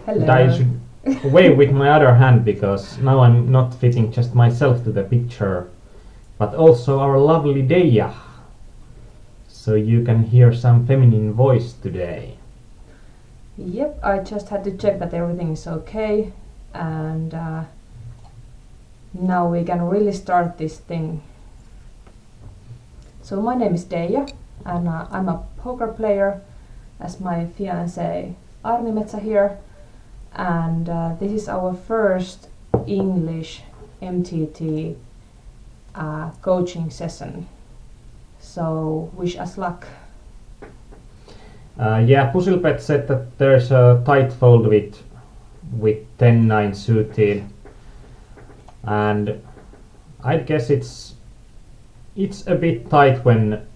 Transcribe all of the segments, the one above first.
Hello. I should wave with my other hand because now I'm not fitting just myself to the picture, but also our lovely Dayah. So you can hear some feminine voice today. Yep, I just had to check that everything is okay, and now we can really start this thing. So my name is Dayah, and I'm a poker player, as my fiance Aarnimetsa here, and this is our first English MTT coaching session. So wish us luck. Yeah, Puzzlepet said that there's a tight fold with 10-9 suited, and I'd guess it's a bit tight when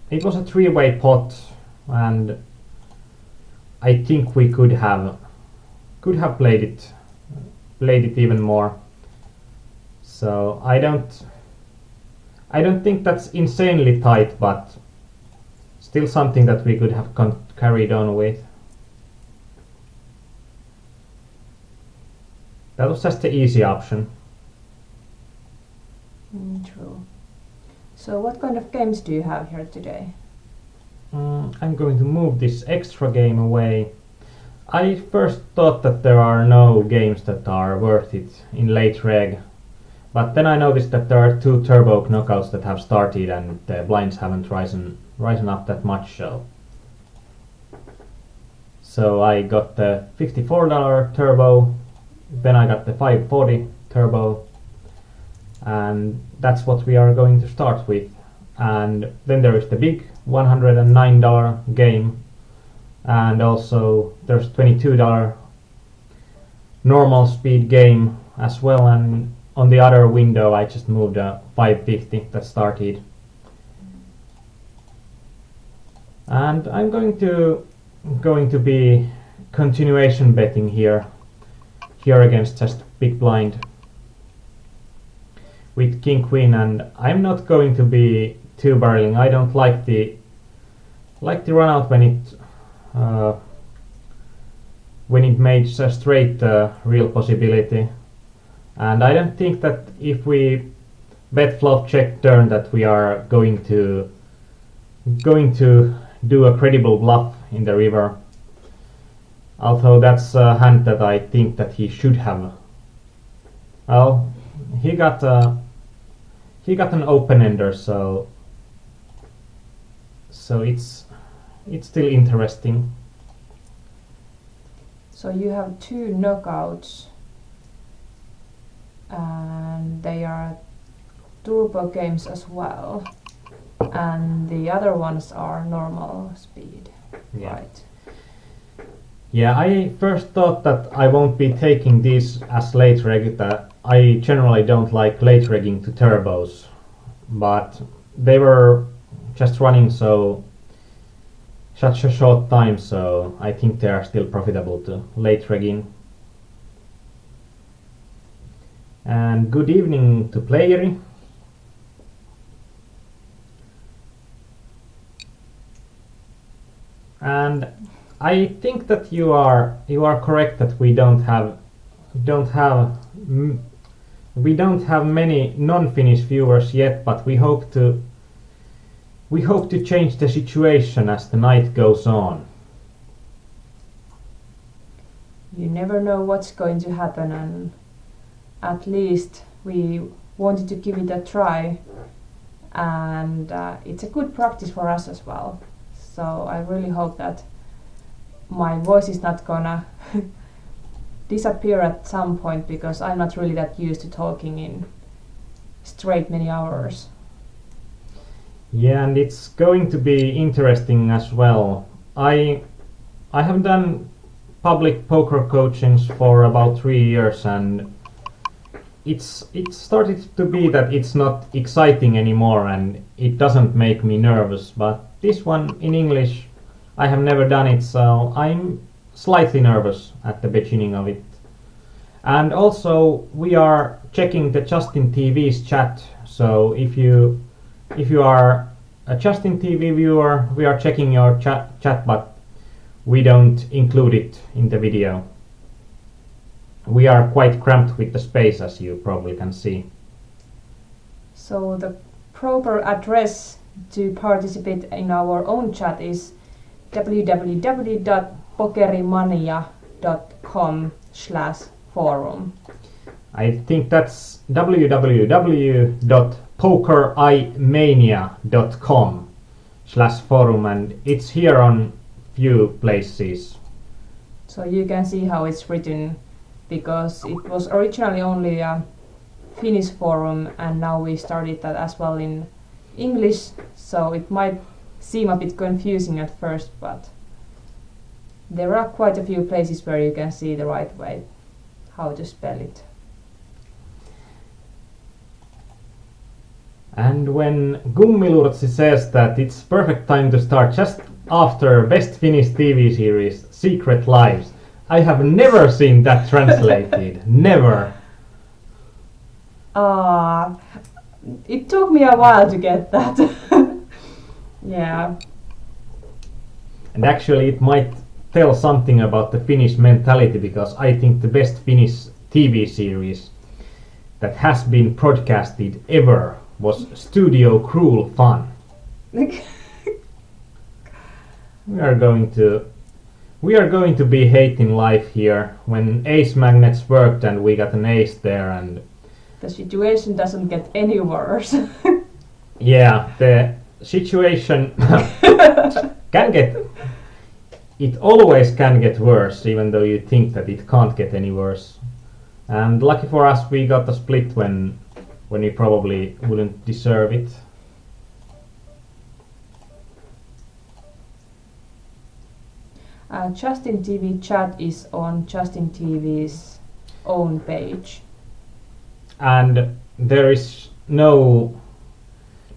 it was a three-way pot, and I think we could have played it even more. So I don't think that's insanely tight, but still something that we could have carried on with. That was just the easy option. True. So what kind of games do you have here today? I'm going to move this extra game away. I first thought that there are no games that are worth it in late reg, but then I noticed that there are 2 turbo knockouts that have started and the blinds haven't risen up that much. So I got the $54 turbo, then I got the $540 turbo, and that's what we are going to start with. And then there is the big $109 game, and also there's $22 normal speed game as well, and on the other window I just moved a $550 that started. And I'm going to be continuation betting here against just big blind with king queen, and I'm not going to be two barreling. I don't like the run out when it makes a straight real possibility, and I don't think that if we bet flop check turn that we are going to do a credible bluff in the river, although that's a hand that I think that he should have. Well, he got an open ender, so it's still interesting. So you have 2 knockouts, and they are turbo games as well, and the other ones are normal speed, Yeah. right? Yeah, I first thought that I won't be taking these as late reg. That I generally don't like late regging to turbos, but they were just running such a short time, so I think they are still profitable to late regging. And good evening to Playeri. And I think that you are correct that we don't have many non-Finnish viewers yet, but we hope to change the situation as the night goes on. You never know what's going to happen, and at least we wanted to give it a try, and it's a good practice for us as well. So I really hope that my voice is not gonna disappear at some point, because I'm not really that used to talking in straight many hours. Yeah, and it's going to be interesting as well. I have done public poker coachings for about 3 years, and it started to be that it's not exciting anymore, and it doesn't make me nervous. But this one in English, I have never done it, so I'm slightly nervous at the beginning of it. And also we are checking the Justin TV's chat, so if you are a Justin TV viewer, we are checking your chat, but we don't include it in the video. we are quite cramped with the space, as you probably can see. So the proper address to participate in our own chat is www.pokerimania.com/forum. I think that's www.pokerimania.com/forum, and it's here on few places. So you can see how it's written, because it was originally only a Finnish forum, and now we started that as well in English, so it might seem a bit confusing at first, but there are quite a few places where you can see the right way how to spell it. And when Gummilurtsi says that it's perfect time to start just after Best Finnish TV series Secret Lives, I have never seen that translated. Never. It took me a while to get that. Yeah. And actually it might tell something about the Finnish mentality, because I think the best Finnish TV series that has been broadcasted ever was Studio Cruel Fun. We are going to be hating life here when ace magnets worked and we got an ace there, and the situation doesn't get any worse. yeah, the situation it always can get worse, even though you think that it can't get any worse. And lucky for us, we got a split when we probably wouldn't deserve it. Justin TV chat is on Justin TV's own page. And there is no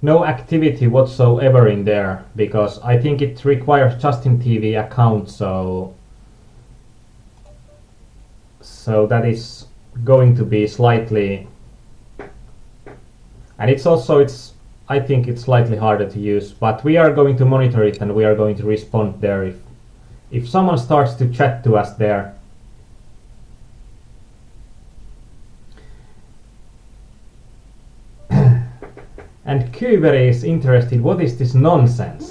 activity whatsoever in there, because I think it requires Justin TV account, so that is going to be slightly, and I think it's slightly harder to use, but we are going to monitor it and we are going to respond there if someone starts to chat to us there. And Kyberi is interested, what is this nonsense?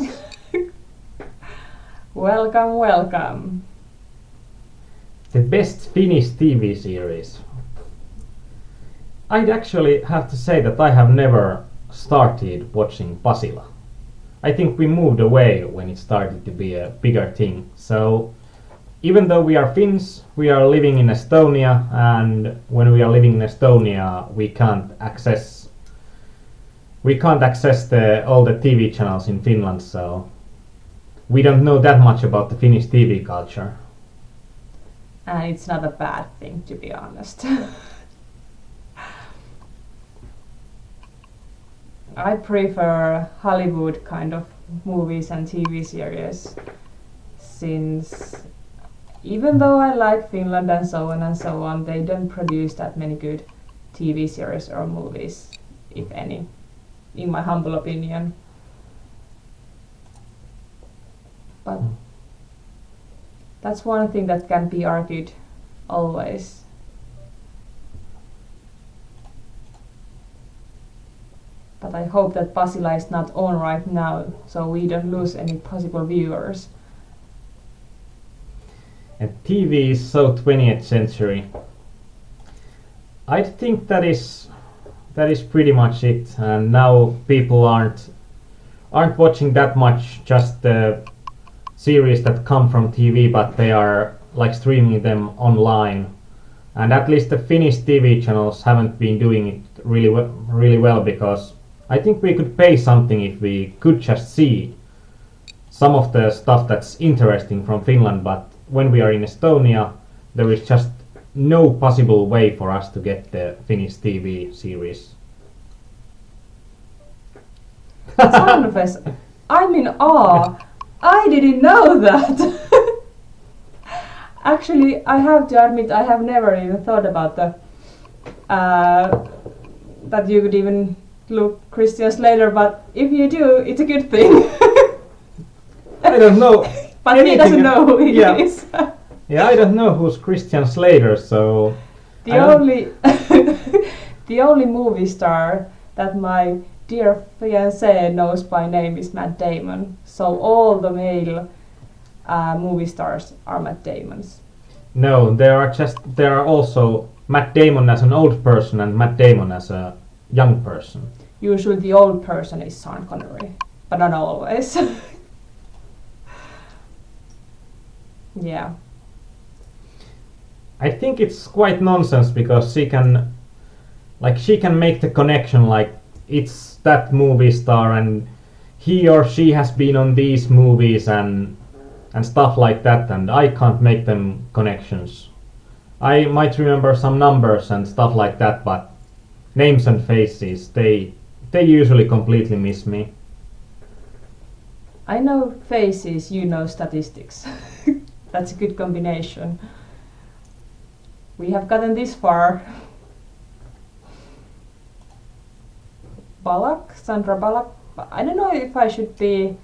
Welcome, welcome. The best Finnish TV series. I'd actually have to say that I have never started watching Pasila. I think we moved away when it started to be a bigger thing. So even though we are Finns, we are living in Estonia, and when we are living in Estonia, we can't access all the TV channels in Finland, so we don't know that much about the Finnish TV culture. And it's not a bad thing, to be honest. I prefer Hollywood kind of movies and TV series, since even though I like Finland and so on, they don't produce that many good TV series or movies, if any, in my humble opinion. But that's one thing that can be argued always. But I hope that Pasila is not on right now, so we don't lose any possible viewers. And TV is so 20th century. I think that is pretty much it. And now people aren't watching that much just the series that come from TV, but they are like streaming them online. And at least the Finnish TV channels haven't been doing it really well, because I think we could pay something if we could just see some of the stuff that's interesting from Finland, but when we are in Estonia, there is just no possible way for us to get the Finnish TV series. Sanfes, I'm in awe. I didn't know that. Actually, I have to admit, I have never even thought about that you could even look Christian Slater, but if you do, it's a good thing. I don't know. But he doesn't know who he is. Yeah, I don't know who's Christian Slater, so The only the only movie star that my dear fiancé knows by name is Matt Damon. So all the male movie stars are Matt Damons. No, there are also Matt Damon as an old person and Matt Damon as a young person. Usually the old person is Sean Connery, but not always. Yeah. I think it's quite nonsense because she can make the connection like it's that movie star and he or she has been on these movies and stuff like that, and I can't make them connections. I might remember some numbers and stuff like that, but names and faces, they usually completely miss me. I know faces, you know statistics. That's a good combination. We have gotten this far. Sandra Bullock. I don't know if I should be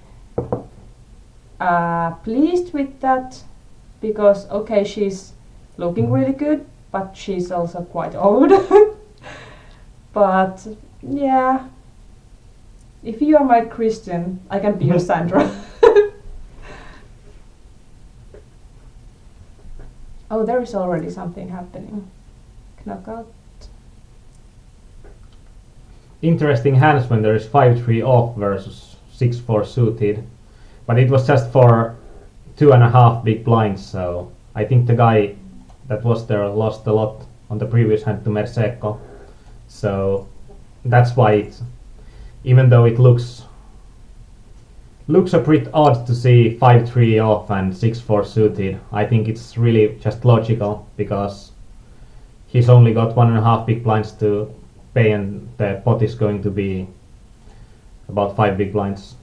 pleased with that, because okay, she's looking really good, but she's also quite old. But yeah, if you are my Christian, I can be your Sandra. Oh, there is already something happening. Knockout. Interesting hands when there is 5-3 off versus 6-4 suited, but it was just for 2.5 big blinds, so I think the guy that was there lost a lot on the previous hand to Merseco, so that's why it, even though it looks a bit odd to see 5-3 off and 6-4 suited, I think it's really just logical because he's only got 1.5 big blinds to pay and the pot is going to be about 5 big blinds.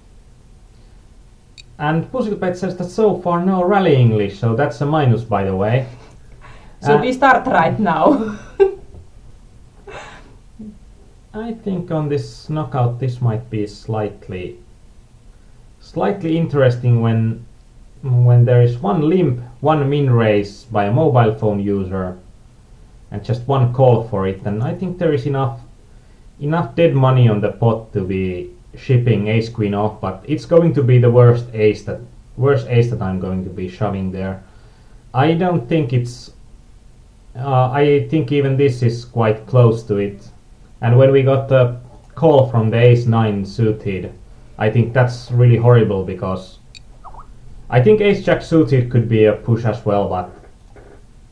And Puzzlepet says that so far no rally English, so that's a minus by the way. So we start right now. I think on this knockout this might be slightly interesting when there is one limp, one min raise by a mobile phone user and just one call for it, and I think there is enough dead money on the pot to be shipping ace queen off, but it's going to be the worst ace that I'm going to be shoving there. I don't think it's I think even this is quite close to it, and when we got the call from the ace 9 suited, I think that's really horrible because I think ace jack suited could be a push as well, but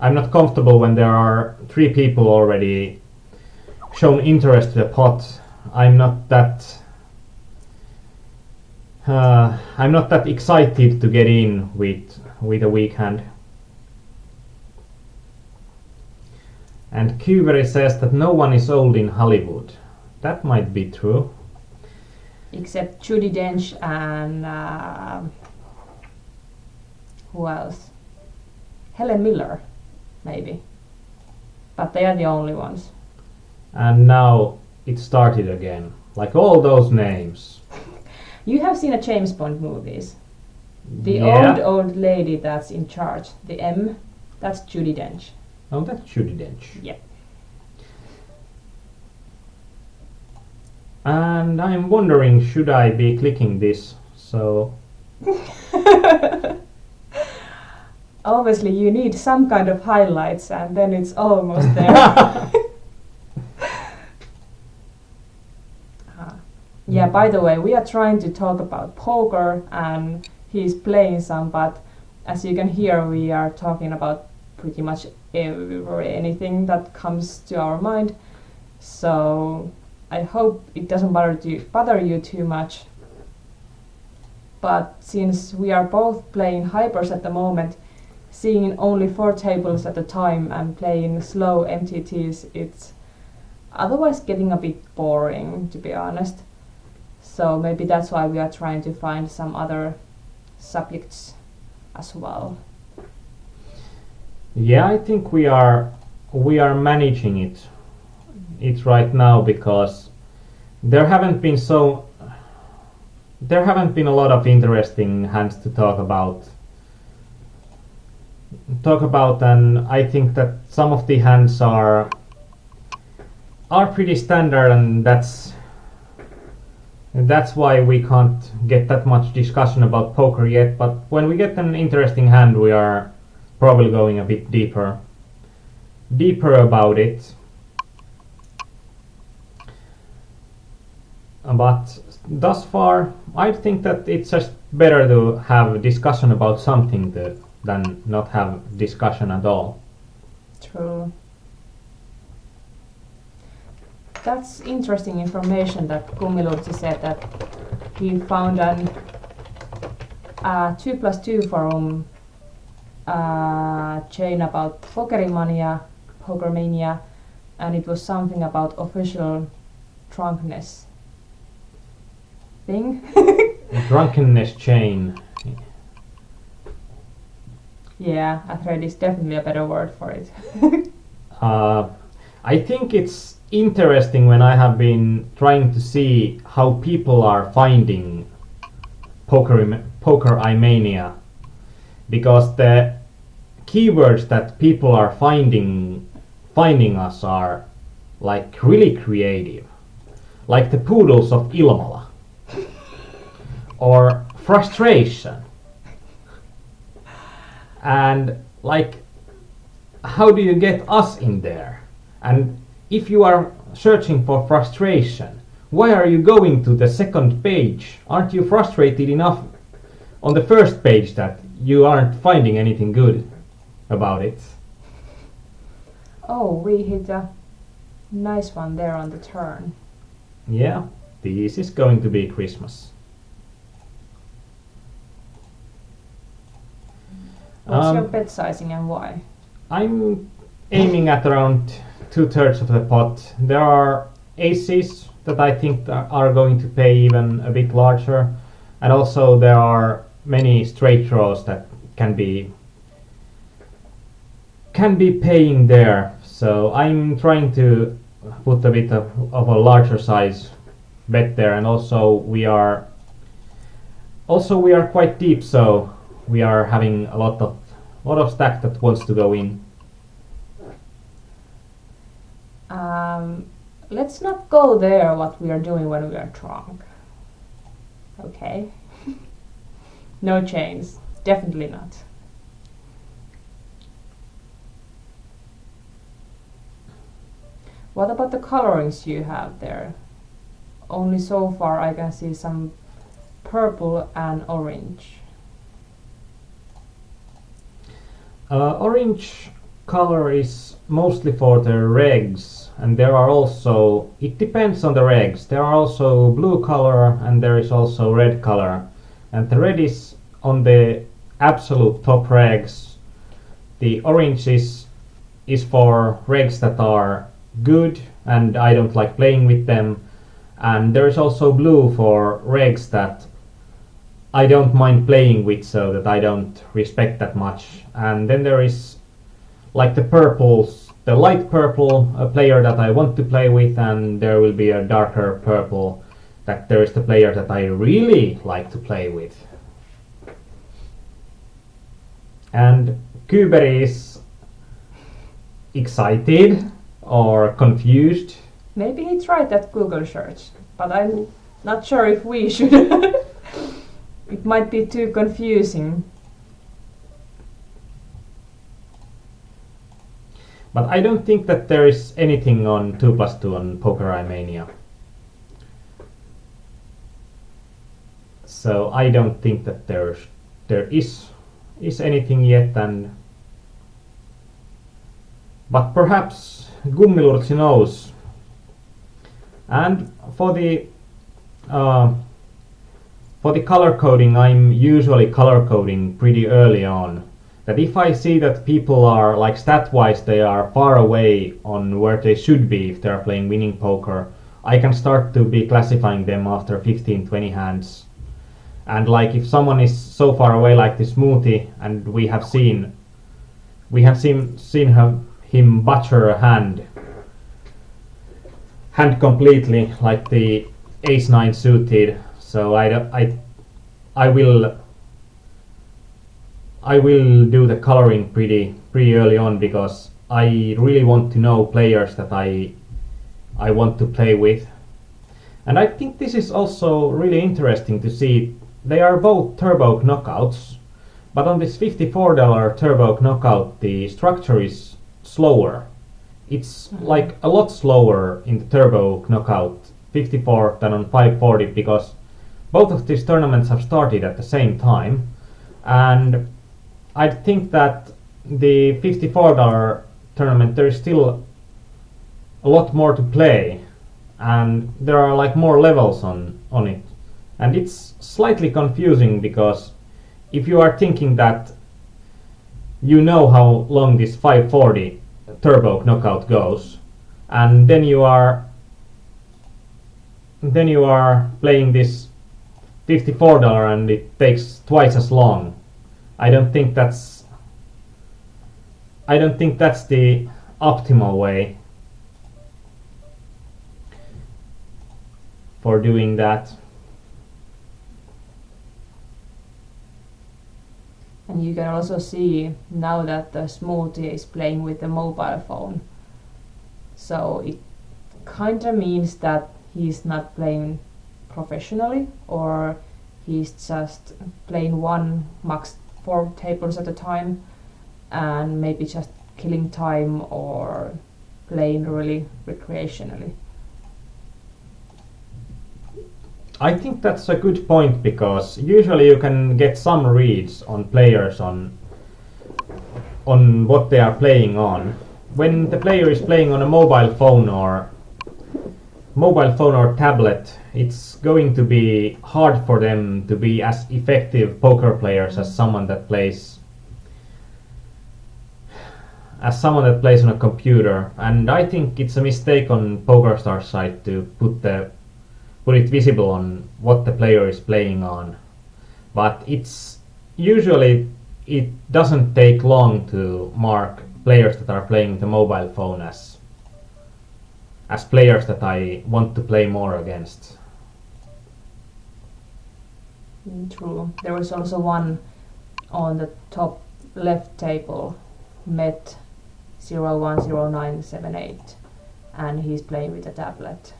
I'm not comfortable when there are 3 people already shown interest to the pot. I'm not that excited to get in with a weak hand. And Kubery says that no one is old in Hollywood. That might be true. Except Judi Dench and who else? Helen Miller, maybe. But they are the only ones. And now it started again. Like all those names. You have seen a James Bond movies. The Yeah. old lady that's in charge, the M, that's Judi Dench. Oh, that's Judi Dench. Yeah. And I'm wondering, should I be clicking this? So Obviously you need some kind of highlights and then it's almost there. Yeah, by the way, we are trying to talk about poker and he's playing some, but as you can hear, we are talking about pretty much anything that comes to our mind. So I hope it doesn't bother you too much. But since we are both playing hypers at the moment, seeing only 4 tables at a time and playing slow MTTs, it's otherwise getting a bit boring, to be honest. So maybe that's why we are trying to find some other subjects as well. yeah, I think we are managing it right now because there haven't been a lot of interesting hands to talk about. talk about, and I think that some of the hands are pretty standard, and that's why we can't get that much discussion about poker yet. But when we get an interesting hand, we are probably going a bit deeper about it. But thus far, I think that it's just better to have a discussion about something than not have discussion at all. True. That's interesting information that Kummilurtsi said, that he found an 2+2 forum chain about Pokermania, and it was something about official drunkenness thing. Drunkenness chain. Yeah, a thread is definitely a better word for it. I think it's interesting when I have been trying to see how people are finding Pokerimania, because the keywords that people are finding us are like really creative, like the poodles of Ilmala, or frustration, and like, how do you get us in there? And if you are searching for frustration, why are you going to the second page? Aren't you frustrated enough on the first page that you aren't finding anything good about it? Oh, we hit a nice one there on the turn. Yeah, this is going to be Christmas. What's your bet sizing and why? I'm aiming at around 2/3 of the pot. There are aces that I think are going to pay even a bit larger, and also there are many straight draws that can be paying there. So I'm trying to put a bit of a larger size bet there, and also we are quite deep, so we are having a lot of stack that wants to go in. Let's not go there what we are doing when we are drunk. Okay? No chains. Definitely not. What about the colorings you have there? Only so far I can see some purple and orange. Orange color is mostly for the regs, and there are also, it depends on the regs, there are also blue color and there is also red color, and the red is on the absolute top regs. The orange is for regs that are good and I don't like playing with them, and there is also blue for regs that I don't mind playing with, so that I don't respect that much. And then there is like the purples, the light purple, a player that I want to play with, and there will be a darker purple that there is the player that I really like to play with. And Kyberi is excited or confused. Maybe he tried that Google search, but I'm not sure if we should. It might be too confusing. But I don't think that there is anything on 2+2 on Pokerimania. So I don't think that there is anything yet, and but perhaps Kummilurtsi knows. And for the color coding, I'm usually color coding pretty early on. That if I see that people are, like stat-wise, they are far away on where they should be if they are playing winning poker, I can start to be classifying them after 15-20 hands. And like if someone is so far away like this Smoothie, and we have seen him butcher a hand completely, like the ace-9 suited. So I will I will do the coloring pretty early on because I really want to know players that I want to play with. And I think this is also really interesting to see. They are both turbo knockouts, but on this $54 turbo knockout the structure is slower. It's like a lot slower in the turbo knockout 54 than on 540 because both of these tournaments have started at the same time, and I think that the $54 tournament there is still a lot more to play, and there are like more levels on it, and it's slightly confusing because if you are thinking that you know how long this 540 turbo knockout goes, and then you are playing this $54 and it takes twice as long. I don't think that's the optimal way for doing that. And you can also see now that the smoothie is playing with the mobile phone. So it kind of means that he's not playing professionally, or he's just playing one, max 4 tables at a time, and maybe just killing time or playing really recreationally. I think that's a good point because usually you can get some reads on players on what they are playing on. When the player is playing on a mobile phone or tablet, it's going to be hard for them to be as effective poker players as someone that plays on a computer. And I think it's a mistake on PokerStar's side to put it visible on what the player is playing on. But it's usually it doesn't take long to mark players that are playing with a mobile phone as players that I want to play more against. True. There was also one on the top left table, Met 010978, and he's playing with a tablet.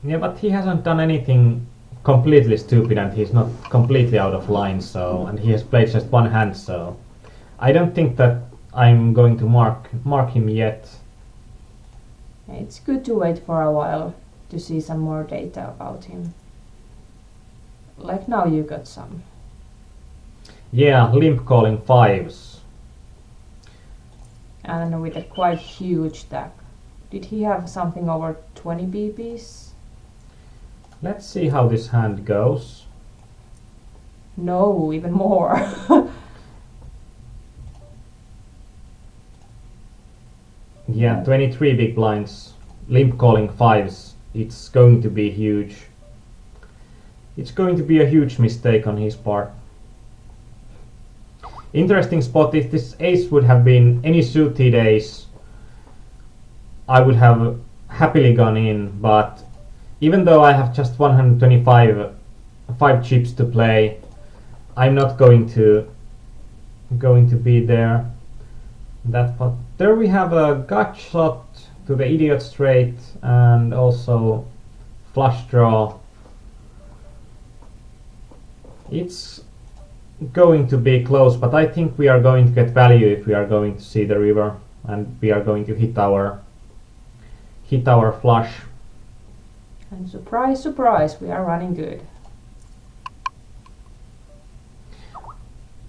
Yeah, but he hasn't done anything completely stupid and he's not completely out of line, and he has played just one hand, so I don't think that I'm going to mark him yet. It's good to wait for a while to see some more data about him. Like now you got some. Yeah, limp calling 5s. And with a quite huge stack. Did he have something over 20 BBs? Let's see how this hand goes. No, even more. Yeah, 23 big blinds, limp calling 5s. It's going to be huge. It's going to be a huge mistake on his part. Interesting spot, if this ace would have been any suited ace, I would have happily gone in, but even though I have just 125 chips to play, I'm not going to be there. But there we have a gut shot to the idiot straight and also flush draw. It's going to be close, but I think we are going to get value if we are going to see the river and we are going to hit our flush. And surprise, surprise, we are running good.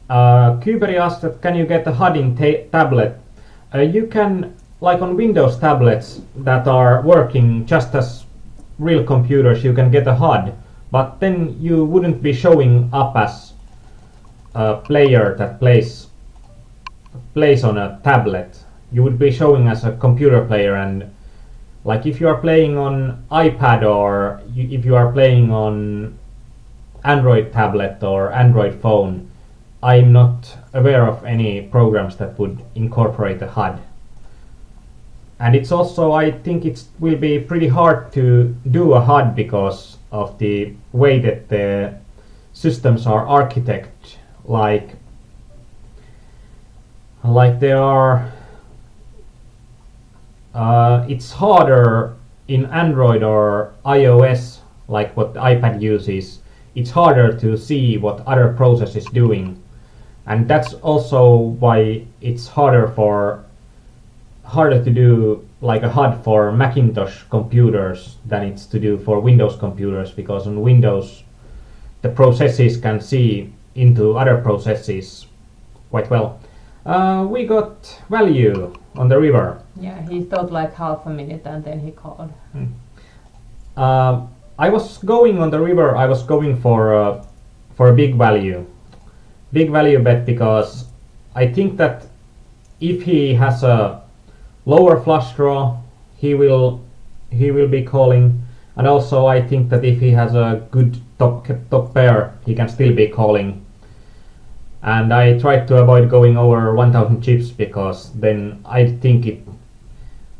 Kuberi asked that can you get a HUD in tablet? You can, like on Windows tablets that are working just as real computers, you can get a HUD, but then you wouldn't be showing up as a player that plays on a tablet. You would be showing as a computer player, and like if you are playing on iPad or if you are playing on Android tablet or Android phone, I'm not aware of any programs that would incorporate a HUD. And it's also, I think it will be pretty hard to do a HUD because of the way that the systems are architected. Like like there are it's harder in Android or iOS, like what the iPad uses. It's harder to see what other process is doing, and that's also why it's harder to do like a HUD for Macintosh computers than it's to do for Windows computers, because on Windows the processes can see into other processes quite well. We got value on the river. Yeah, he thought like half a minute and then he called. I was going on the river. I was going for a big value bet, because I think that if he has a lower flush draw, he will be calling, and also I think that if he has a good top pair, he can still be calling. And I tried to avoid going over 1000 chips, because then I think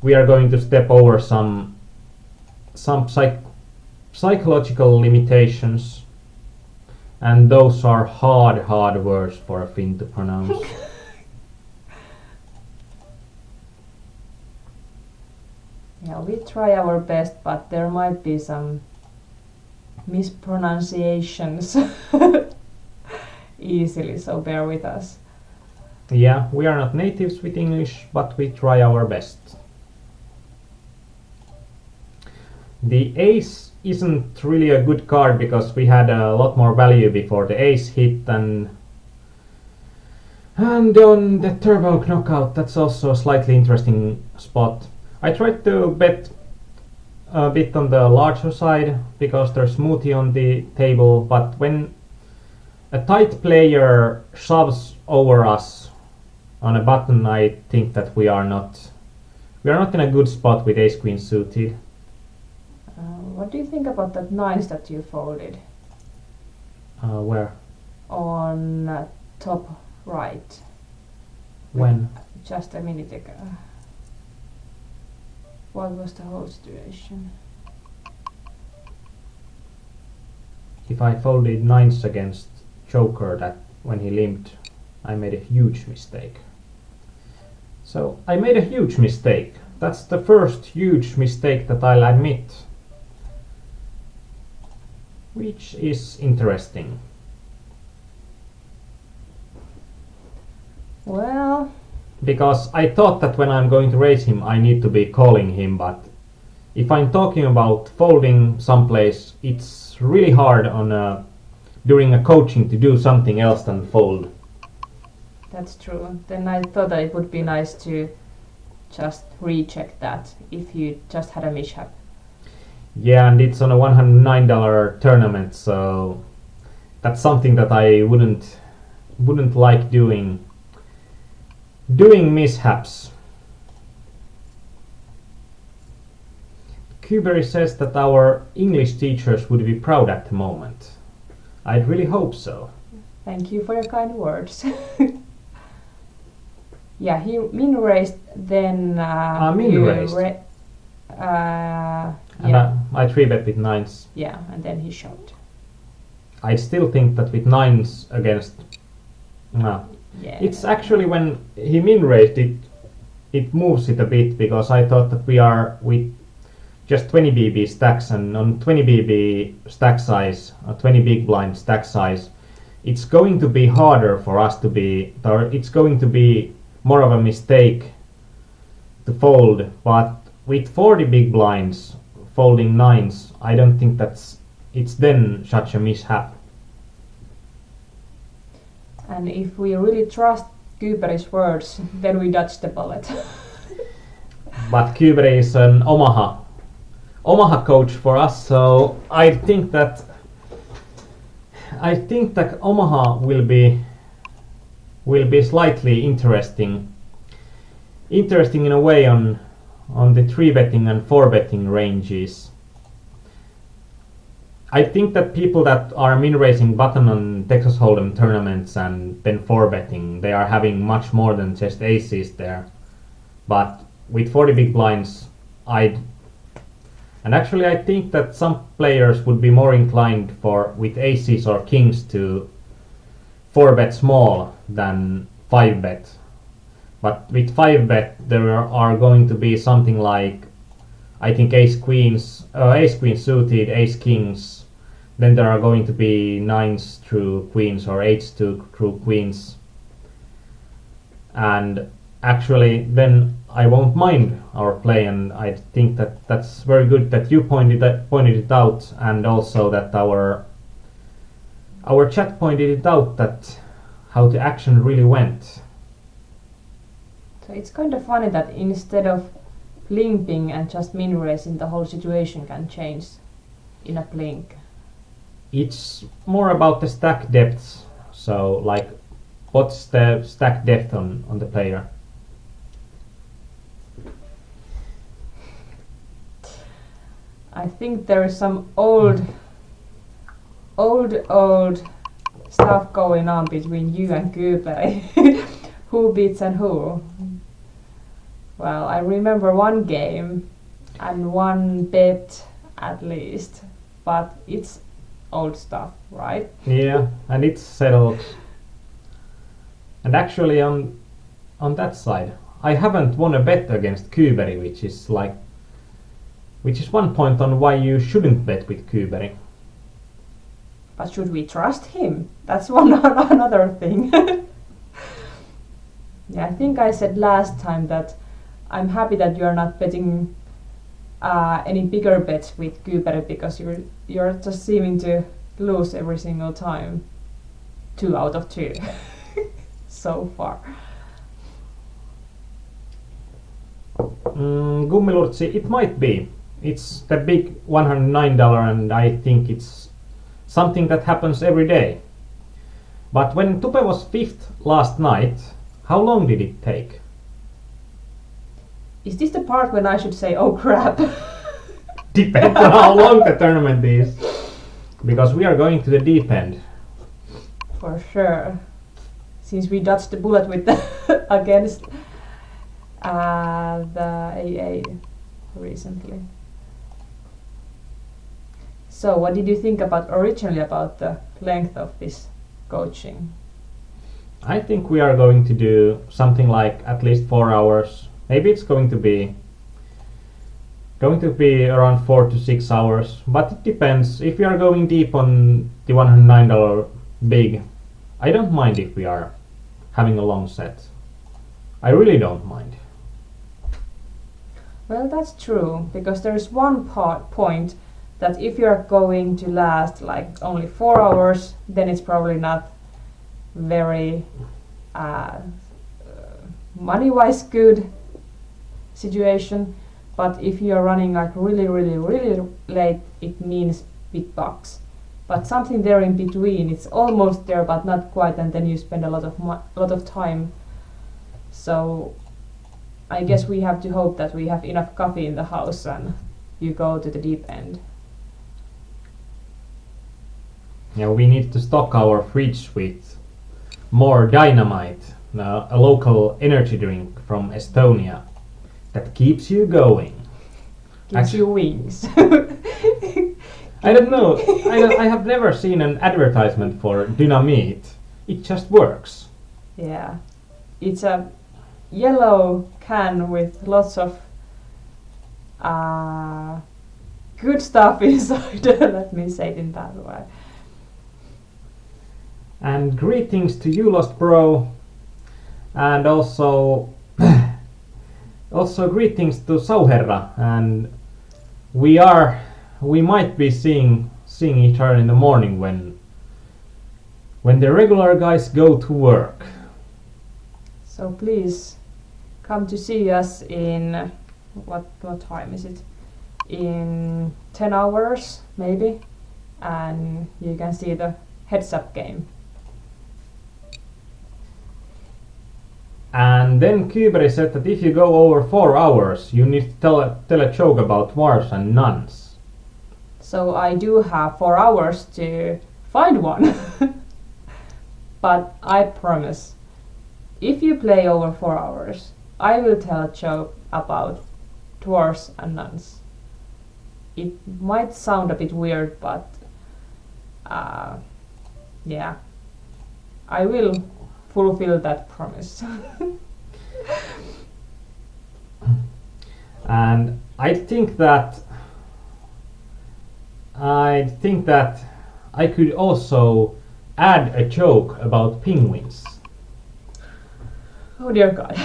we are going to step over some psychological limitations, and those are hard words for a Finn to pronounce. Yeah, we try our best, but there might be some mispronunciations easily, so bear with us. Yeah, we are not natives with English, but we try our best. The ace isn't really a good card, because we had a lot more value before the ace hit, and on the turbo knockout, that's also a slightly interesting spot. I tried to bet a bit on the larger side, because there's smoothie on the table, but when a tight player shoves over us on a button, I think that we are not in a good spot with ace queen suited. What do you think about that nines that you folded? Where? On top right. When? Just a minute ago. What was the whole situation? If I folded nines against Joker, that when he limped, I made a huge mistake. So I made a huge mistake. That's the first huge mistake that I'll admit, which is interesting. Well, because I thought that when I'm going to raise him, I need to be calling him, but if I'm talking about folding someplace, it's really hard during a coaching to do something else than fold. that's true. Then I thought that it would be nice to just recheck that if you just had a mishap. Yeah, and it's on a $109 tournament, so that's something that I wouldn't like doing mishaps. Kubery says that our English teachers would be proud at the moment. I'd really hope so. Thank you for your kind words. Yeah, he min raised, then min raised. And yeah. I 3-bet with nines. Yeah, and then he shoved. I still think that with nines against... Yeah. It's actually when he min raised it moves it a bit, because I thought that we are with just 20 BB stacks, and on 20 BB stack size, or 20 big blind stack size, it's going to be harder for us to be, or it's going to be more of a mistake to fold, but with 40 big blinds folding nines, I don't think it's then such a mishap. And if we really trust Kubery's words, then we dodge the bullet. But Kubery is an Omaha coach for us, so I think that Omaha will be slightly interesting in a way on the 3-betting and 4-betting ranges. I think that people that are min-raising button on Texas Hold'em tournaments and then 4-betting, they are having much more than just aces there. But with 40 big blinds, and actually I think that some players would be more inclined with aces or kings to 4-bet small than 5-bet. But with 5 bet there are going to be something like, I think ace queen suited, ace kings. Then there are going to be 9s through queens or 8s through queens. And actually then I won't mind our play, and I think that that's very good that you pointed it out, and also that our chat pointed it out, that how the action really went. So it's kind of funny that instead of limping and just min raising, the whole situation can change in a blink. It's more about the stack depths. So like, what's the stack depth on the player? I think there is some old stuff going on between you and Kyberi. Who beats and who? Well, I remember one game and one bet at least, but it's old stuff, right? Yeah, and it's settled. And actually on that side, I haven't won a bet against Kyberi, which is one point on why you shouldn't bet with Kyberi. But should we trust him? That's another thing. Yeah, I think I said last time that I'm happy that you're not betting any bigger bets with Kyberi, because you're just seeming to lose every single time. 2 out of 2 so far. Gummilurtsi, it might be. It's the big $109, and I think it's something that happens every day. But when Tupe was 5th last night, how long did it take? Is this the part when I should say, oh crap? Depends on how long the tournament is. Because we are going to the deep end. For sure. Since we dodged the bullet with against the AA recently. So what did you think originally about the length of this coaching? I think we are going to do something like at least 4 hours. Maybe it's going to be around 4 to 6 hours, but it depends. If we are going deep on the $109 big, I don't mind if we are having a long set. I really don't mind. Well, that's true, because there is one point that if you're going to last like only 4 hours, then it's probably not very money-wise good situation. But if you're running like really late, it means big bucks. But something there in between, it's almost there but not quite, and then you spend a lot of time. So I guess we have to hope that we have enough coffee in the house and you go to the deep end. Yeah, we need to stock our fridge with more dynamite, a local energy drink from Estonia that keeps you going. Gives you wings. I don't know. I have never seen an advertisement for Dynamite. It just works. Yeah. It's a yellow can with lots of good stuff inside. Let me say it in that way. And greetings to you, Lost Bro. And also greetings to Sauherra. And we might be seeing each other in the morning when the regular guys go to work. So please come to see us in what time is it? In 10 hours maybe, and you can see the heads-up game. And then Kyberi said that if you go over 4 hours, you need to tell a joke about wars and nuns. So I do have 4 hours to find one. But I promise, if you play over 4 hours, I will tell a joke about dwarves and nuns. It might sound a bit weird, but yeah, I will fulfill that promise. And I think that I could also add a joke about penguins. Oh dear God.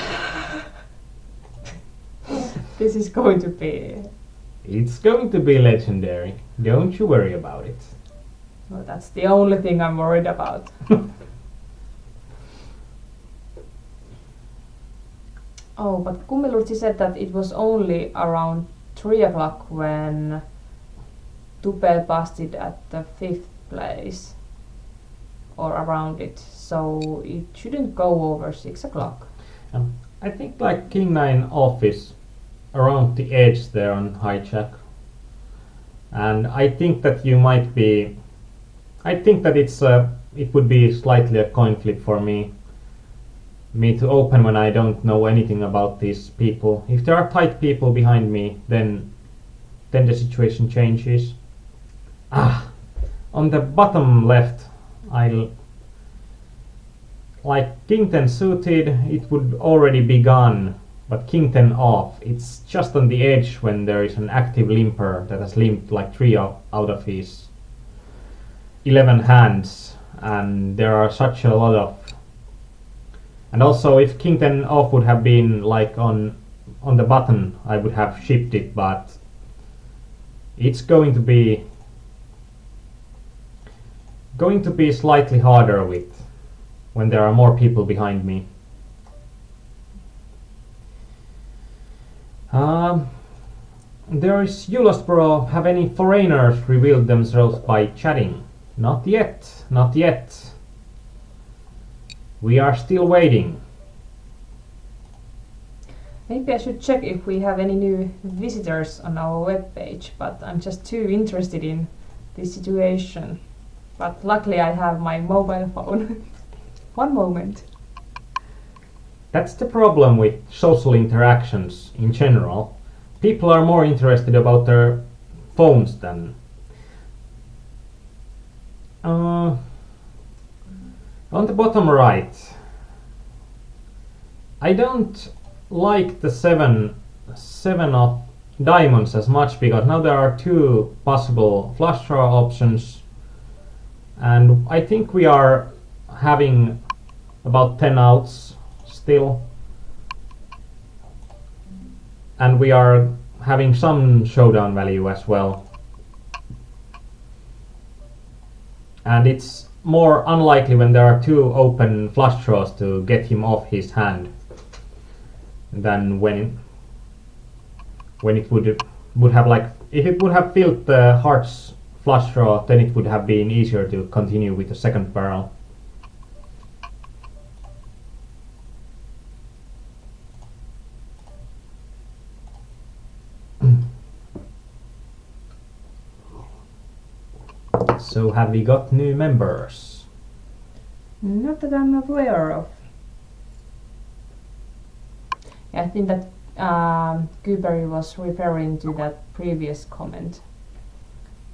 This is going to be... It's going to be legendary. Don't you worry about it. Well, that's the only thing I'm worried about. Oh, but Kummelurtsi said that it was only around 3 o'clock when Tupe busted at the 5th place. Or around it. So it shouldn't go over 6 o'clock. I think like King 9 office around the edge there on hijack. And I think that you might be... I think that it would be slightly a coin flip for me to open when I don't know anything about these people. If there are tight people behind me, then the situation changes. On the bottom left, like King 10 suited, it would already be gone, but King 10 off, it's just on the edge when there is an active limper that has limped like 3 out of his 11 hands, and there are such a lot of... And also if King 10 off would have been like on the button, I would have shipped it, but it's going to be slightly harder when there are more people behind me. There is Julosbro. Have any foreigners revealed themselves by chatting? Not yet, not yet. We are still waiting. Maybe I should check if we have any new visitors on our webpage, but I'm just too interested in this situation. But luckily I have my mobile phone. One moment. That's the problem with social interactions in general. People are more interested about their phones than... on the bottom right, I don't like the seven of diamonds as much, because now there are 2 possible flush draw options, and I think we are having about 10 outs still, and we are having some showdown value as well, and it's more unlikely when there are 2 open flush draws to get him off his hand than when it would have, like, if it would have filled the hearts flush draw, then it would have been easier to continue with the second barrel. So have we got new members? Not that I'm aware of. I think that Kuberg was referring to that previous comment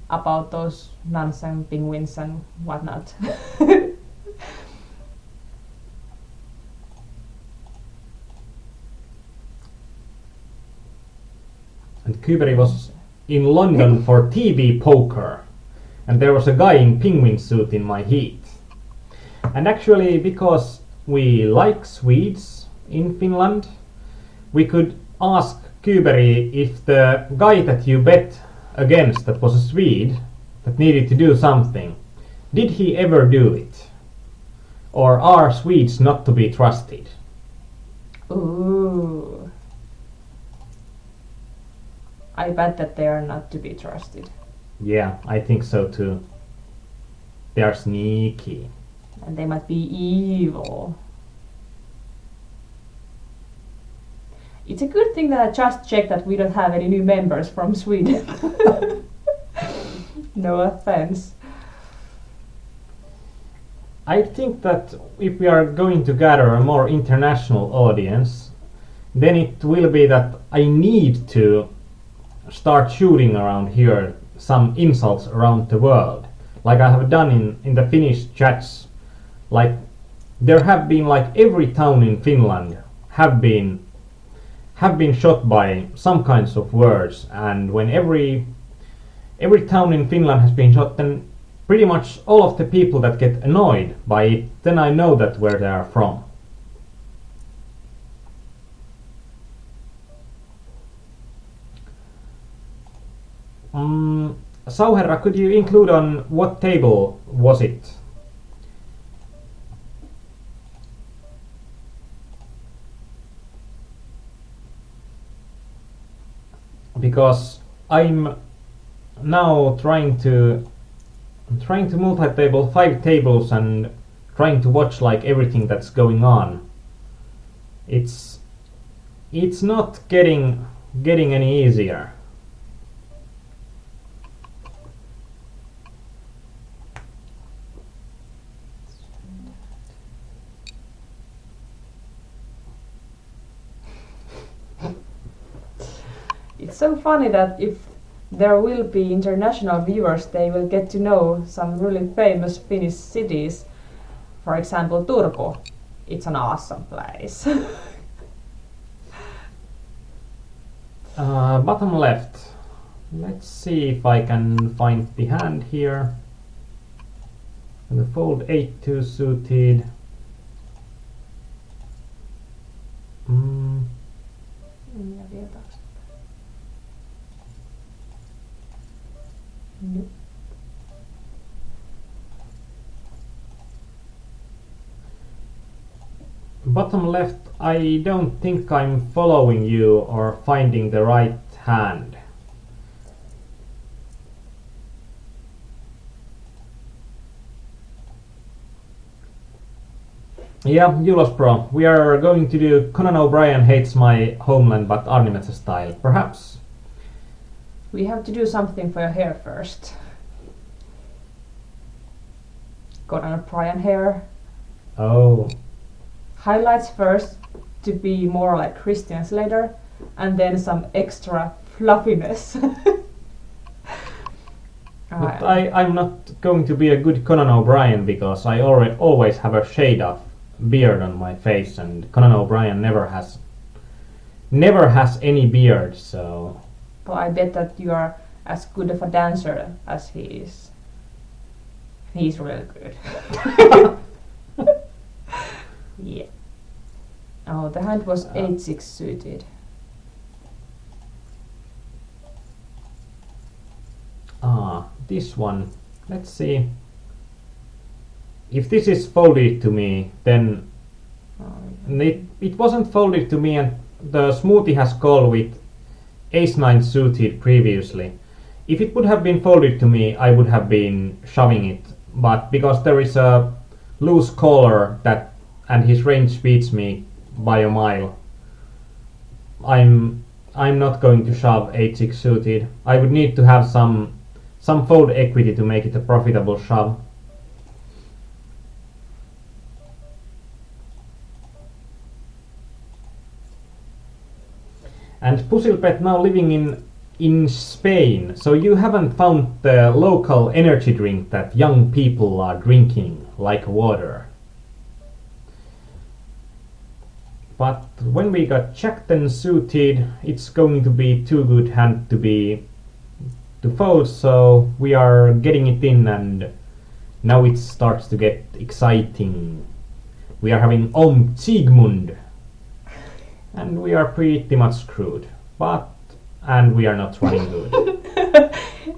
about those nuns and penguins and whatnot. And Kuberg was in London for TV poker, and there was a guy in penguin suit in my heat. And actually, because we like Swedes in Finland, we could ask Kuberg if the guy that you bet against that was a Swede that needed to do something, did he ever do it? Or are Swedes not to be trusted? Ooh. I bet that they are not to be trusted. Yeah, I think so too. They are sneaky. And they might be evil. It's a good thing that I just checked that we don't have any new members from Sweden. No offense. I think that if we are going to gather a more international audience, then it will be that I need to start shooting around here some insults around the world, like I have done in the Finnish chats. Like, there have been, like, every town in Finland have been shot by some kinds of words, and when every town in Finland has been shot, then pretty much all of the people that get annoyed by it, then I know that where they are from. Sauherra, could you include on what table was it? Because I'm now trying to multi-table 5 tables and trying to watch like everything that's going on. It's not getting any easier. It's so funny that if there will be international viewers, they will get to know some really famous Finnish cities. For example, Turku. It's an awesome place. Bottom left. Let's see if I can find the hand here. And the fold 8-2 suited. Nope. Bottom left, I don't think I'm following you or finding the right hand. Yeah, Julos Pro, we are going to do Conan O'Brien Hates My Homeland but Aarnimetsa style, perhaps. We have to do something for your hair first. Conan O'Brien hair. Oh. Highlights first to be more like Christian Slater, and then some extra fluffiness. But I'm not going to be a good Conan O'Brien because I always have a shade of beard on my face, and Conan O'Brien never has any beard, so... But I bet that you are as good of a dancer as he is. He's really good. Yeah. Oh, the hand was 8-6 suited. This one. Let's see. If this is folded to me, then it wasn't folded to me, and the smoothie has called with Ace-9 suited previously. If it would have been folded to me, I would have been shoving it, but because there is a loose caller and his range beats me by a mile, I'm not going to shove 8-6 suited. I would need to have some fold equity to make it a profitable shove. And Pusilpet now living in Spain, so you haven't found the local energy drink that young people are drinking like water. But when we got checked and suited, it's going to be too good hand to fold, so we are getting it in, and now it starts to get exciting. We are having Om Sigmund, and we are pretty much screwed, and we are not running good.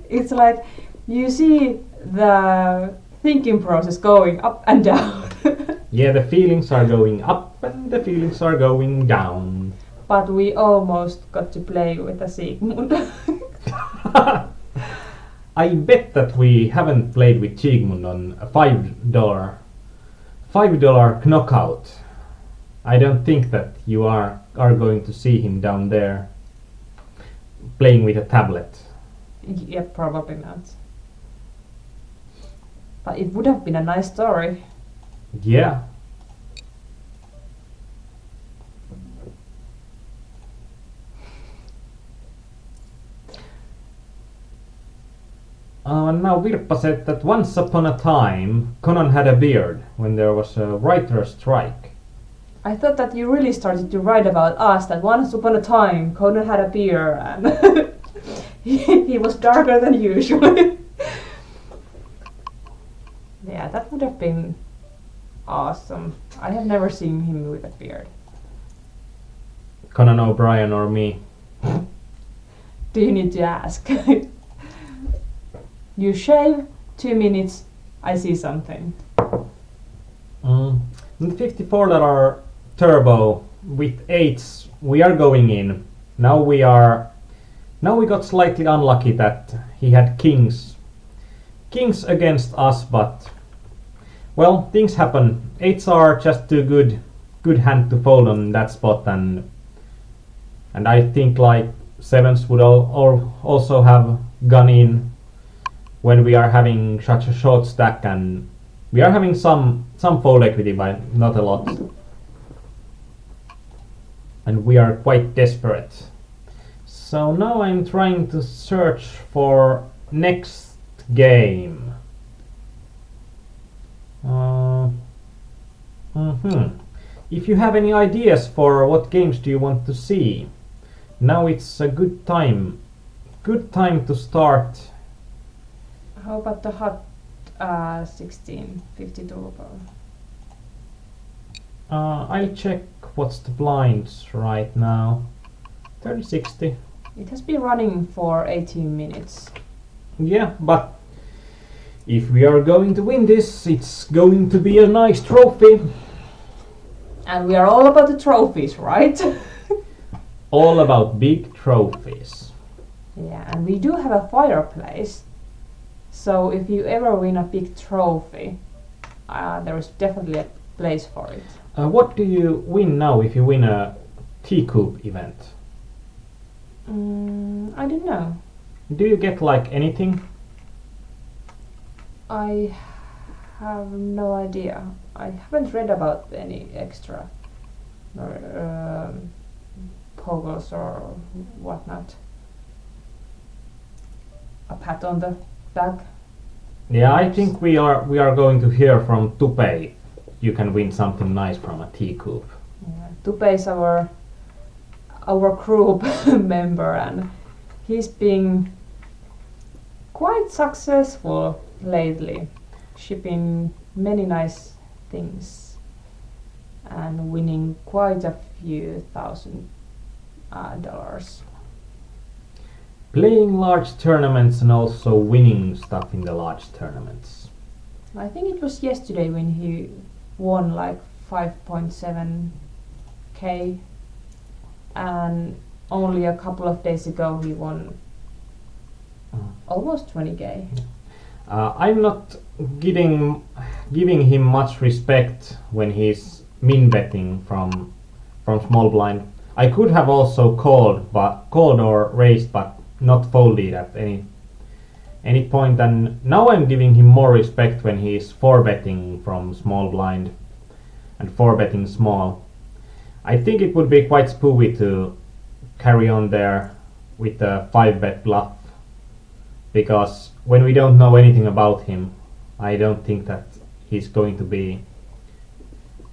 It's like you see the thinking process going up and down. Yeah, the feelings are going up and the feelings are going down. But we almost got to play with a Sigmund. I bet that we haven't played with Sigmund on a $5 knockout. I don't think that you are going to see him down there playing with a tablet. Yeah, probably not. But it would have been a nice story. Yeah. Now Virpa said that once upon a time Conan had a beard when there was a writer's strike. I thought that you really started to write about us, that once upon a time Conan had a beard and he was darker than usual. Yeah, that would have been awesome. I have never seen him with a beard. Conan O'Brien or me? Do you need to ask? You shave, 2 minutes, I see something. The 54 turbo with 8s, we are going in. Now we got slightly unlucky that he had kings against us, but well, things happen. 8s are just too good hand to fold on that spot, and I think like 7s would also have gone in when we are having such a short stack, and we are having some fold equity, but not a lot. And we are quite desperate. So now I'm trying to search for next game. If you have any ideas for what games do you want to see, now it's a good time to start. How about the hot 1650 turbo? I'll check what's the blinds right now. 30-60. It has been running for 18 minutes. Yeah, but if we are going to win this, it's going to be a nice trophy. And we are all about the trophies, right? All about big trophies. Yeah, and we do have a fireplace. So if you ever win a big trophy, there is definitely a place for it. What do you win now if you win a T-Coupe event? I don't know. Do you get like anything? I have no idea. I haven't read about any extra poggles or whatnot. A pat on the back. Yeah, I think we are going to hear from Tupe. You can win something nice from a T-Coupe. Yeah, Tupe is our group member, and he's been quite successful lately, shipping many nice things and winning quite a few $1,000. Playing large tournaments and also winning stuff in the large tournaments. I think it was yesterday when he won like 5.7k, and only a couple of days ago he won almost 20k. I'm not giving him much respect when he's min betting from small blind. I could have also called or raised, but not folded at any point. And now I'm giving him more respect when he's 4-betting from small blind and 4-betting small. I think it would be quite spooky to carry on there with a 5-bet bluff, because when we don't know anything about him, I don't think that he's going to be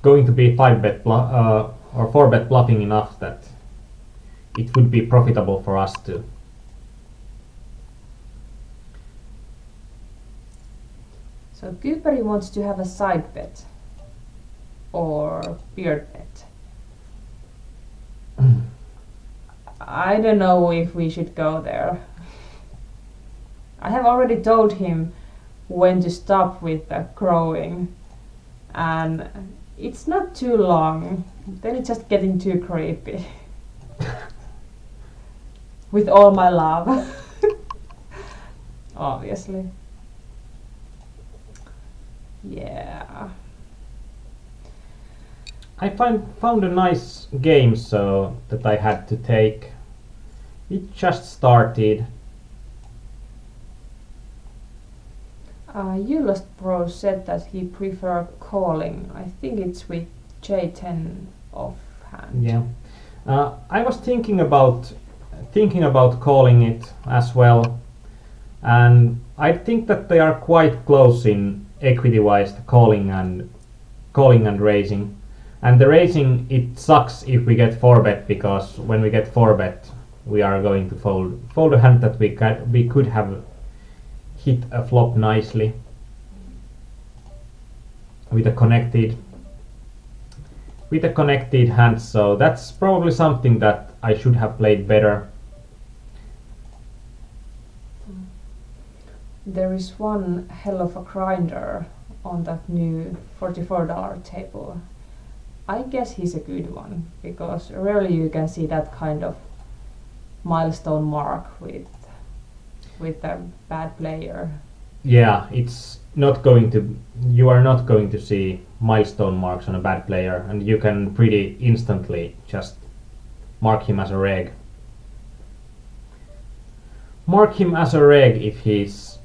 5-bet or 4-bet bluffing enough that it would be profitable for us to. So Kyyperi wants to have a side bet or beard bet. I don't know if we should go there. I have already told him when to stop with the crowing, and it's not too long, then it's just getting too creepy. With all my love. Obviously. Yeah. I found a nice game so that I had to take. It just started. Lost Pro said that he prefer calling. I think it's with J10 offhand. Yeah. I was thinking about calling it as well, and I think that they are quite close in equity-wise, calling and raising. And the racing, it sucks if we get 4-bet, because when we get 4-bet, we are going to fold a hand that we could have hit a flop nicely with a connected hand. So that's probably something that I should have played better. There is one hell of a grinder on that new $44 table. I guess he's a good one, because rarely you can see that kind of milestone mark with a bad player. Yeah, it's not going to. You are not going to see milestone marks on a bad player, and you can pretty instantly just mark him as a reg. Mark him as a reg if he's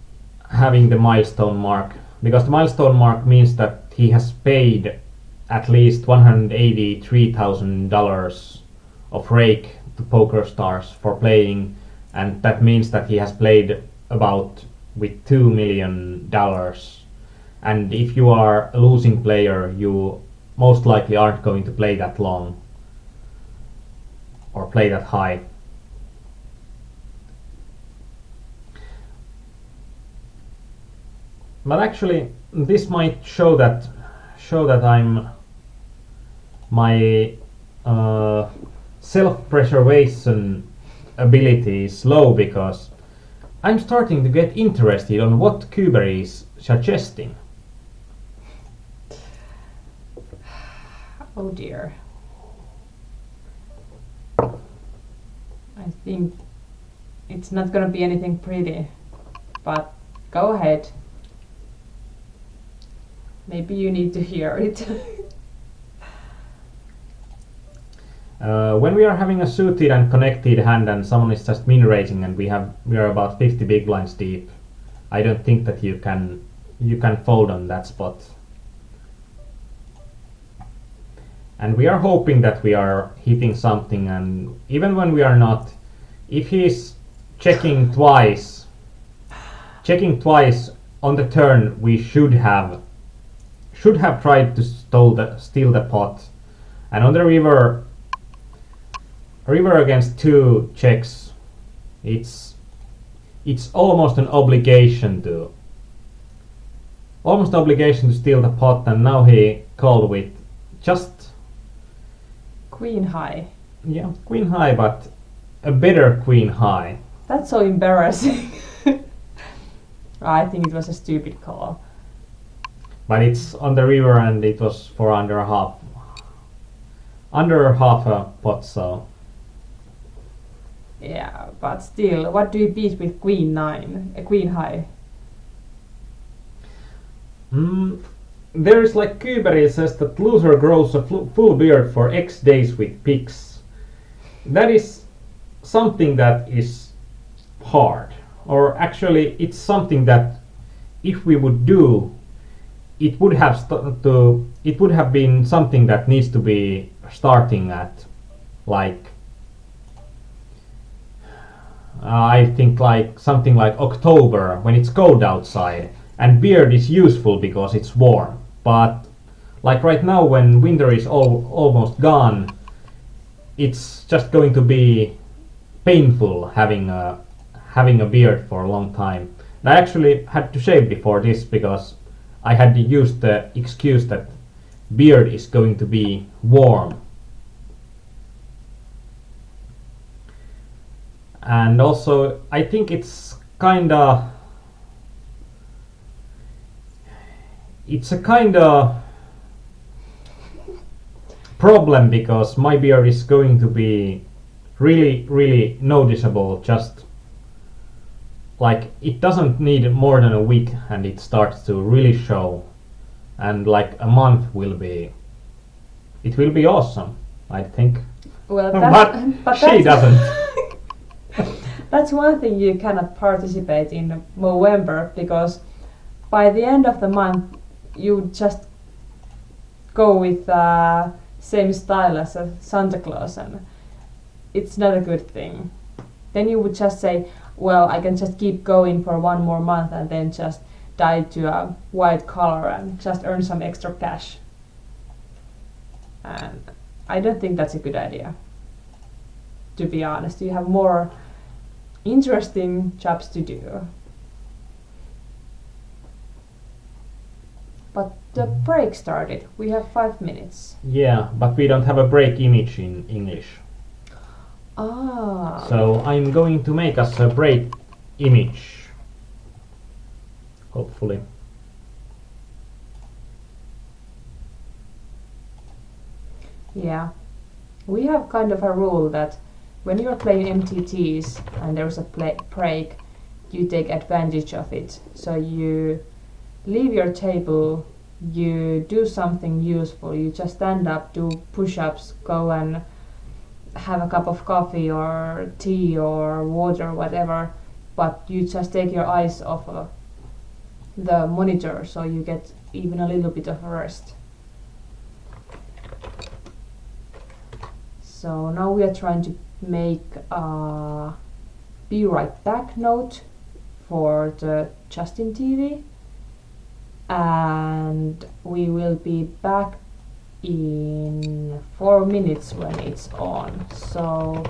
having the milestone mark, because the milestone mark means that he has paid at least $183,000 of rake to PokerStars for playing, and that means that he has played about with $2 million. And if you are a losing player, you most likely aren't going to play that long or play that high. But actually, this might show that my self-preservation ability is low, because I'm starting to get interested on what Kuber is suggesting. Oh dear. I think it's not gonna be anything pretty, but go ahead. Maybe you need to hear it. When we are having a suited and connected hand and someone is just min raising and we are about 50 big blinds deep, I don't think that you can fold on that spot. And we are hoping that we are hitting something, and even when we are not, if he's checking twice on the turn, we should have tried to steal the pot. And on the river against 2 checks, it's almost an obligation to steal the pot, and now he called with just Queen high. Yeah, queen high, but a better queen high. That's so embarrassing. I think it was a stupid call. But it's on the river and it was for under half a pot, so. Yeah, but still, what do you beat with queen 9, a queen high? There is, like Kuber says, that loser grows a full beard for X days with picks. That is something that is hard, or actually it's something that if we would do, it would have been something that needs to be starting at, like, I think like something like October, when it's cold outside, and beard is useful because it's warm. But like right now, when winter is almost gone, it's just going to be painful having a beard for a long time. And I actually had to shave before this because I had used the excuse that beard is going to be warm. And also, I think it's a kind of problem, because my beard is going to be really noticeable. Just like it doesn't need more than a week and it starts to really show, and like a month will be awesome, I think. Well, but she doesn't. That's one thing you cannot participate in November, because by the end of the month you just go with same style as a Santa Claus, and it's not a good thing. Then you would just say, well, I can just keep going for one more month and then just dye to a white color and just earn some extra cash. and I don't think that's a good idea. To be honest, you have more interesting jobs to do. But the break started. We have 5 minutes. Yeah, but we don't have a break image in English. Ah. So I'm going to make us a break image. Hopefully. Yeah. We have kind of a rule that when you're playing MTTs and there's a break, you take advantage of it. So you leave your table, you do something useful, you just stand up, do push-ups, go and have a cup of coffee or tea or water, whatever, but you just take your eyes off the monitor so you get even a little bit of a rest. So now we are trying to make a be right back note for the Justin TV, and we will be back in 4 minutes when it's on. So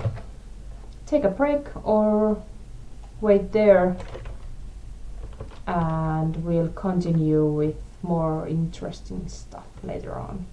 take a break or wait there and we'll continue with more interesting stuff later on.